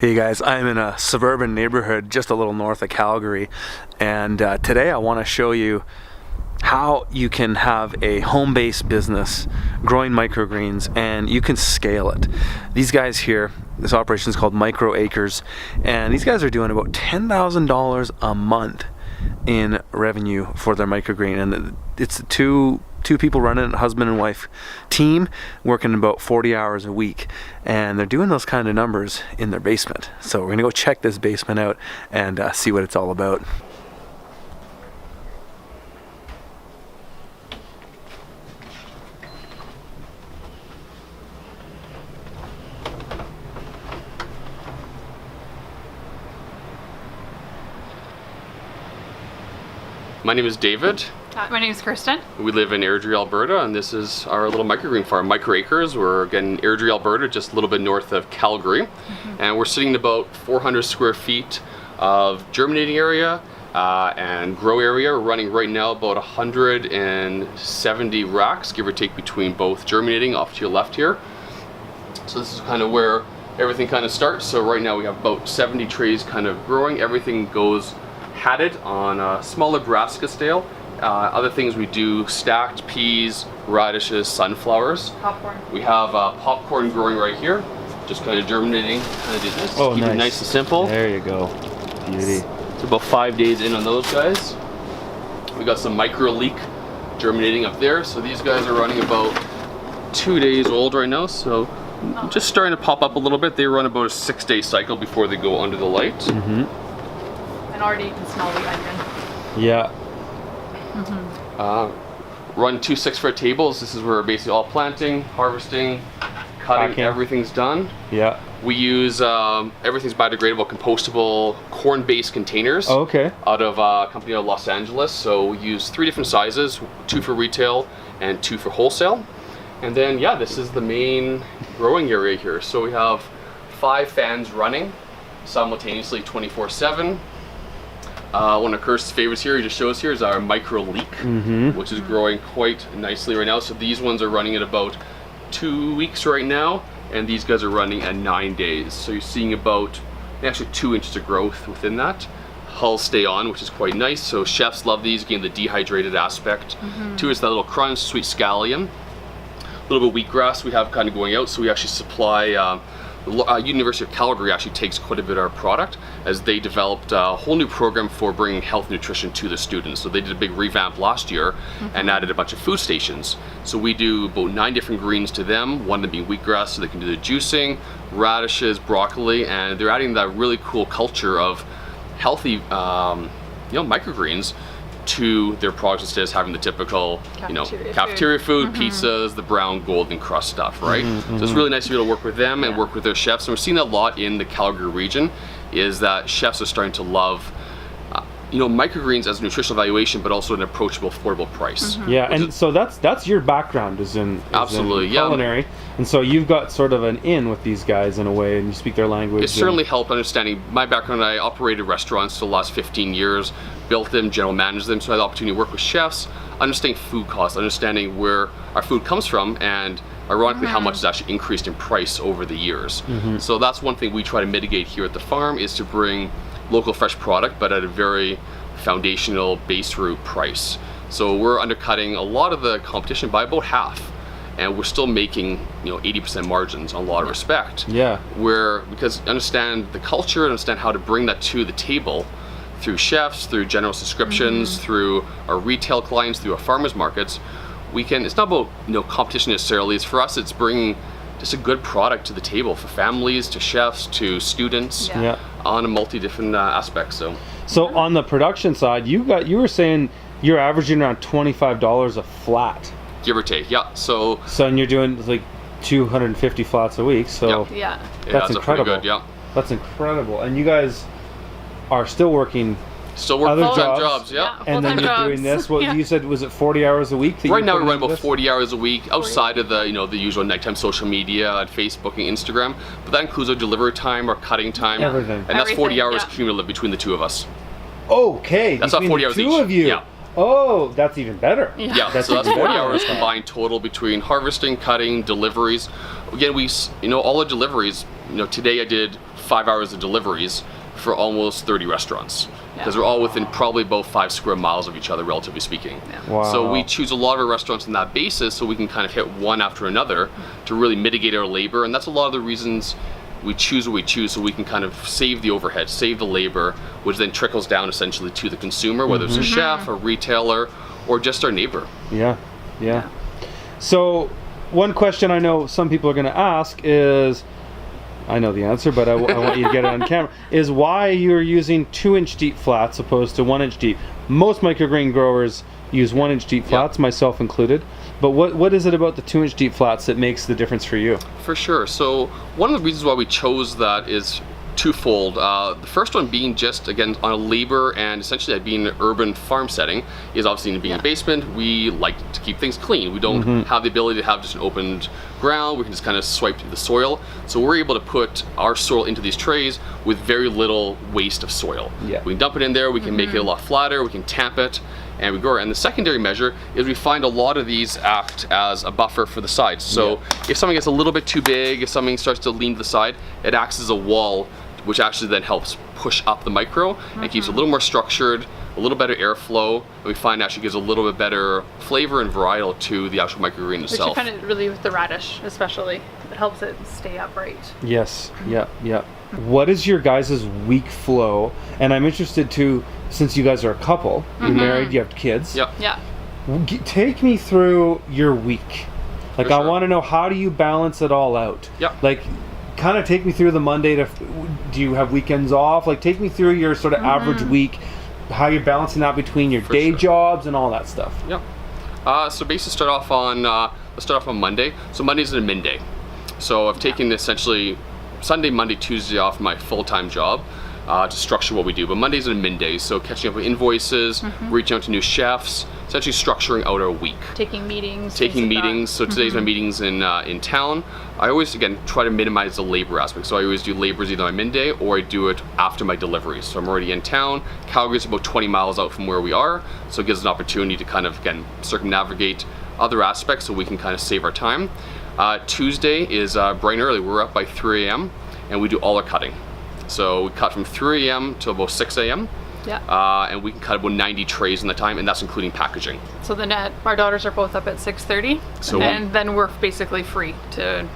Hey guys, I'm in a suburban neighborhood just a little north of Calgary, and today I want to show you how you can have a home-based business growing microgreens and you can scale it. These guys here, this operation is called Micro Acres, and these guys are doing about $10,000 a month in revenue for their microgreen, and it's two people running it, a husband and wife team, working about 40 hours a week, and they're doing those kind of numbers in their basement. So we're gonna go check this basement out and see what it's all about. My name is David. My name is Kristen. We live in Airdrie, Alberta, and this is our little microgreen farm, Micro Acres. We're again in Airdrie, Alberta, just a little bit north of Calgary. And we're sitting in about 400 square feet of germinating area and grow area. We're running right now about 170 racks, give or take, between both germinating off to your left here. So this is kind of where everything kind of starts. So right now we have about 70 trays kind of growing. Everything goes hatted on a smaller brassica scale. Other things we do: stacked peas, radishes, sunflowers. Popcorn. We have popcorn growing right here, just kind of germinating, kind of do this. Oh, keep nice. it nice and simple. There you go. Beauty. It's about 5 days in on those guys. We got some micro leek germinating up there. So these guys are running about 2 days old right now. So just starting to pop up a little bit. They run about a 6-day cycle before they go under the light. And already you can smell the onion. Yeah. Run 2 6-foot tables. This is where basically all planting, harvesting, cutting, Packing. everything's done. Yeah. We use everything's biodegradable, compostable, corn-based containers. Oh, okay. Out of a company out of Los Angeles. So we use 3 different sizes, 2 for retail and 2 for wholesale. And then yeah, this is the main growing area here. So we have 5 fans running simultaneously 24/7. One of Kirst's favorites here, he just shows here, is our micro leek, which is growing quite nicely right now. So these ones are running at about 2 weeks right now, and these guys are running at 9 days. So you're seeing about actually 2 inches of growth within that. Hulls stay on, which is quite nice. So chefs love these, again, the dehydrated aspect. 2 is that little crunch, sweet scallion. A little bit of wheatgrass we have kind of going out, so we actually supply University of Calgary actually takes quite a bit of our product, as they developed a whole new program for bringing health nutrition to the students. So they did a big revamp last year and added a bunch of food stations. So we do about 9 different greens to them, one of them being wheatgrass, so they can do the juicing, radishes, broccoli, and they're adding that really cool culture of healthy microgreens to their products instead of having the typical cafeteria food, pizzas, the brown golden crust stuff, right? So it's really nice to be able to work with them and work with their chefs. And we're seeing that a lot in the Calgary region, is that chefs are starting to love microgreens as a nutritional valuation, but also an approachable, affordable price. Yeah, and so that's your background is in culinary, and so you've got sort of an in with these guys in a way, and you speak their language. It certainly helped understanding my background. I operated restaurants for the last 15 years, built them, general managed them, so I had the opportunity to work with chefs, understanding food costs, understanding where our food comes from, and ironically how much it's actually increased in price over the years. So that's one thing we try to mitigate here at the farm, is to bring local fresh product, but at a very foundational base root price. So we're undercutting a lot of the competition by about half, and we're still making 80% margins on a lot of respect. Yeah. Because understand the culture, understand how to bring that to the table through chefs, through general subscriptions, through our retail clients, through our farmers markets. It's not about competition necessarily. It's for us, it's bringing just a good product to the table for families, to chefs, to students, on a multi different aspects. So on the production side, you were saying you're averaging around $25 a flat, give or take. Yeah. So and you're doing like 250 flats a week. So that's incredible. Pretty good, That's incredible. And you guys are still working. Other jobs, and then you're doing this. What you said, was it 40 hours a week? Right now we run about 40 hours a week outside of the the usual nighttime social media, Facebook and Instagram. But that includes our delivery time, our cutting time, everything. And that's 40 hours cumulative between the 2 of us. Okay, that's about 40 hours each. 2 of you. Yeah. Oh, that's even better. Yeah, so that's 40 hours combined total between harvesting, cutting, deliveries. Again, all the deliveries. Today I did 5 hours of deliveries for almost 30 restaurants. Because Yeah. they're all within probably about 5 square miles of each other, relatively speaking. Yeah. Wow. So we choose a lot of our restaurants on that basis so we can kind of hit one after another to really mitigate our labor. And that's a lot of the reasons we choose what we choose, so we can kind of save the overhead, save the labor, which then trickles down essentially to the consumer, whether it's a chef, a retailer, or just our neighbor. Yeah, yeah. So one question I know some people are going to ask is, I know the answer, but I want you to get it on camera, is why you're using 2-inch deep flats opposed to 1-inch deep. Most microgreen growers use 1-inch deep flats, myself included. But what is it about the 2-inch deep flats that makes the difference for you? For sure. So one of the reasons why we chose that is twofold. The first one being just, again, on a labor and essentially being an urban farm setting is obviously being a basement, we like to keep things clean. We don't have the ability to have just an opened ground. We can just kind of swipe through the soil. So we're able to put our soil into these trays with very little waste of soil. Yeah. We can dump it in there, we can make it a lot flatter, we can tamp it, and we grow it. And the secondary measure is we find a lot of these act as a buffer for the sides. So if something gets a little bit too big, if something starts to lean to the side, it acts as a wall, which actually then helps push up the micro and keeps it a little more structured, a little better airflow, and we find actually gives a little bit better flavor and varietal to the actual microgreen Which itself. you find it really with the radish, especially. It helps it stay upright. Yes, yeah. What is your guys' week flow? And I'm interested too, since you guys are a couple, you're married, you have kids. Yep. Yeah. Take me through your week. Like, For I sure. want to know, how do you balance it all out? Yep. Like, kind of take me through the Monday to, do you have weekends off? Like, take me through your sort of average week, how you're balancing that between your day sure. jobs and all that stuff. Yep. So basically let's start off on Monday. So Monday's an admin day. So I've taken essentially Sunday, Monday, Tuesday off my full-time job to structure what we do. But Monday's an admin day, so catching up with invoices, reaching out to new chefs, essentially structuring out our week. Taking meetings. Taking things like that. meetings. So today's my meetings in town. I always, again, try to minimize the labor aspect. So I always do labors either on my midday or I do it after my deliveries. So I'm already in town. Calgary's about 20 miles out from where we are. So it gives us an opportunity to kind of, again, circumnavigate other aspects so we can kind of save our time. Tuesday is bright and early. We're up by 3 a.m. and we do all our cutting. So we cut from 3 a.m. to about 6 a.m. Yeah. And we can cut about 90 trays in the time, and that's including packaging. So the net, our daughters are both up at 6:30, So and then we're basically free to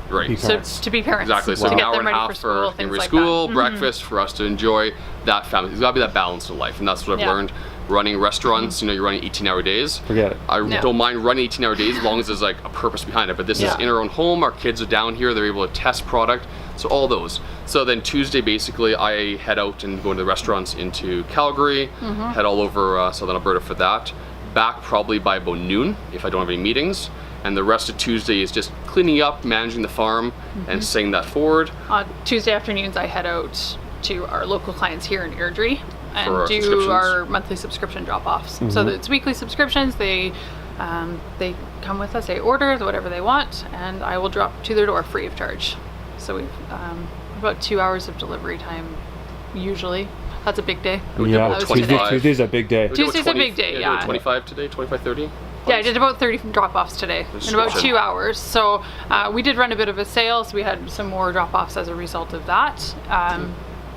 Right. Be parents. to be parents. Exactly. So To an get hour them and a ready half for school, things every like school, that. breakfast for us to enjoy that family. There's got to be that balance in life, and that's what I've learned. Running restaurants, you know, you're running 18-hour days. Forget it. I Yeah. don't mind running 18-hour days as long as there's like a purpose behind it. But this is Yeah. in our own home. Our kids are down here. They're able to test product. So all those. So then Tuesday, basically, I head out and go into the restaurants into Calgary, head all over Southern Alberta for that. Back probably by about noon if I don't have any meetings. And the rest of Tuesday is just cleaning up, managing the farm, and setting that forward. On Tuesday afternoons, I head out to our local clients here in Airdrie For and our do subscriptions. our monthly subscription drop-offs. So it's weekly subscriptions. They come with us, they order whatever they want, and I will drop to their door free of charge. So we've about 2 hours of delivery time usually. That's a big day. We did Yeah, about was Tuesday, 25. Tuesday's a big day. We did about Tuesday's a big day, we did about yeah. 25 today, 25, 30. Yeah, I did about 30 drop-offs today in about 2 hours. So we did run a bit of a sale, so we had some more drop-offs as a result of that.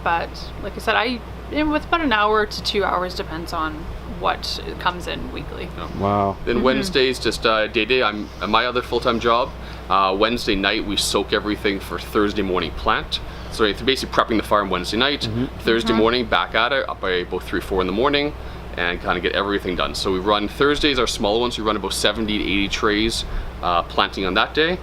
But like I said, with about an hour to 2 hours, depends on what comes in weekally. Wow. Then Wednesday's just day. I'm at my other full-time job. Wednesday night we soak everything for Thursday morning plant. So it's basically prepping the farm Wednesday night. Thursday morning back at it up by about 3, 4 in the morning, and kind of get everything done. So we run Thursdays, our smaller ones. We run about 70 to 80 trays planting on that day.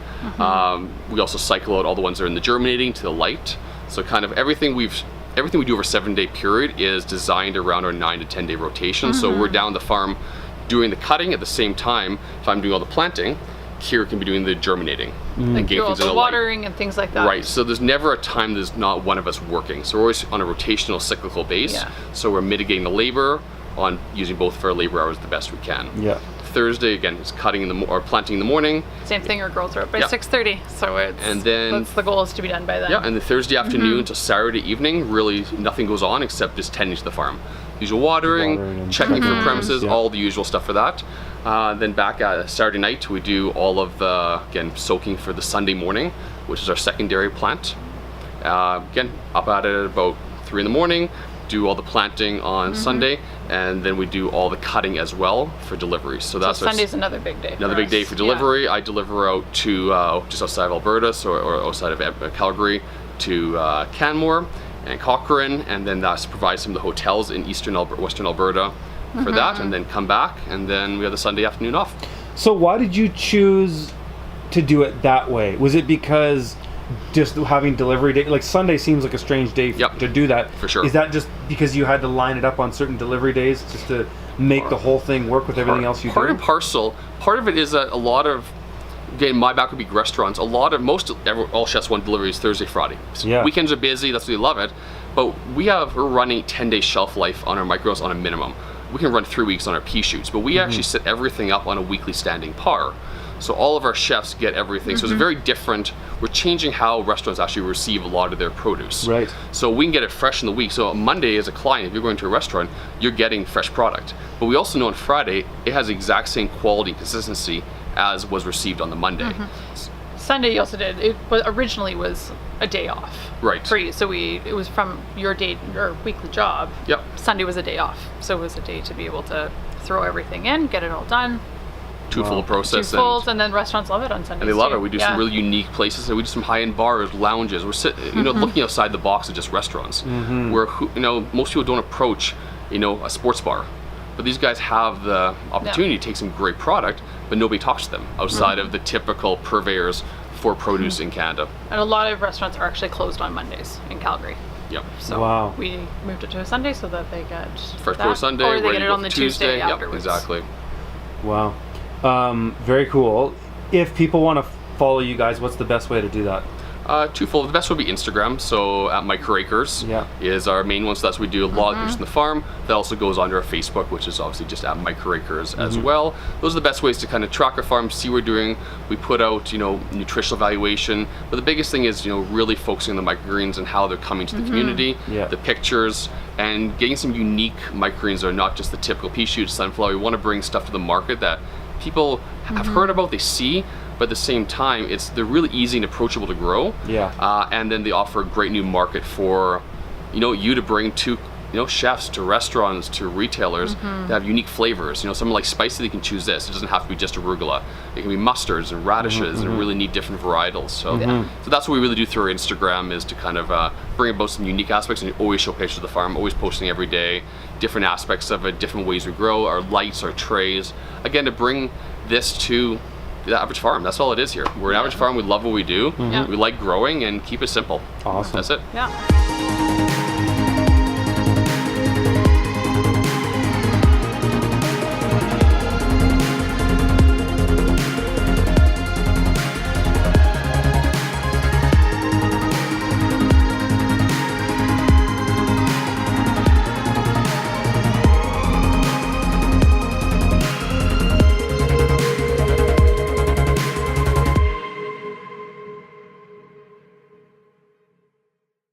We also cycle out all the ones that are in the germinating to the light. So kind of everything we do over a 7-day period is designed around our 9 to 10 day rotation. So we're down the farm doing the cutting at the same time. If I'm doing all the planting, Kira can be doing the germinating and getting Do all things in the the light. watering and things like that. Right, so there's never a time there's not one of us working. So we're always on a rotational cyclical base. Yeah. So we're mitigating the labor on using both of our labor hours the best we can. Yeah. Thursday again is cutting or planting in the morning. Same thing, our girls are up by Yeah. 6:30. So And then- that's the goal is to be done by then. Yeah, and the Thursday afternoon to Saturday evening, really nothing goes on except just tending to the farm. Usual watering and checking for premises, Yeah. all the usual stuff for that. Then back at Saturday night, we do all of the, again, soaking for the Sunday morning, which is our secondary plant. Again, up at it at about 3 in the morning, do all the planting on Sunday, and then we do all the cutting as well for delivery. So that's Sunday's another big day. Another big day for delivery. I deliver out to just outside of Alberta, or outside of Calgary, to Canmore and Cochrane, and then that provides some of the hotels in Western Alberta for that, and then come back, and then we have the Sunday afternoon off. So why did you choose to do it that way? Was it because just having delivery day, like Sunday seems like a strange day to do that? For sure. Is that just because you had to line it up on certain delivery days just to make the whole thing work with everything else you do? Part and parcel. Part of it is that a lot of, again, my back would be restaurants. All chefs want deliveries Thursday, Friday. So weekends are busy. That's why they love it. But we're running 10-day shelf life on our micros on a minimum. We can run 3 weeks on our pea shoots, but we actually set everything up on a weekly standing par. So all of our chefs get everything. So it's a very different, we're changing how restaurants actually receive a lot of their produce. Right. So we can get it fresh in the week. So on Monday as a client, if you're going to a restaurant, you're getting fresh product. But we also know on Friday, it has the exact same quality and consistency as was received on the Monday. Sunday you also did, originally was a day off. Right. For you, so it was from your weekly job. Yep. Sunday was a day off. So it was a day to be able to throw everything in, get it all done. Two-fold process. And then restaurants love it on Sundays. And they love it. We do some really unique places. We do some high-end bars, lounges. We're looking outside the box of just restaurants, where most people don't approach a sports bar, but these guys have the opportunity to take some great product, but nobody talks to them outside of the typical purveyors for produce in Canada. And a lot of restaurants are actually closed on Mondays in Calgary. Yep. So we moved it to a Sunday so that they get fresh produce Sunday, or they get it on the Tuesday afterwards. Yep, exactly. Wow. Very cool. If people want to follow you guys, what's the best way to do that? Twofold. The best would be Instagram. So at microacres is our main one. So that's where we do a lot of pictures in the farm. That also goes onto our Facebook, which is obviously just at microacres as well. Those are the best ways to kind of track our farm, see what we're doing. We put out, nutritional evaluation. But the biggest thing is, really focusing on the microgreens and how they're coming to the community, the pictures, and getting some unique microgreens that are not just the typical pea shoot, sunflower. We want to bring stuff to the market that people have heard about, they see, but at the same time, they're really easy and approachable to grow. And then they offer a great new market for, you to bring to, chefs, to restaurants, to retailers that have unique flavors. Something like spicy, they can choose this. It doesn't have to be just arugula. It can be mustards and radishes and really neat different varietals. So, so that's what we really do through our Instagram, is to kind of bring about some unique aspects, and always show pictures of the farm, always posting every day, different aspects of it, different ways we grow, our lights, our trays. Again, to bring this to the average farm. That's all it is here. We're an average farm. We love what we do. We like growing, and keep it simple. Awesome. That's it. Yeah.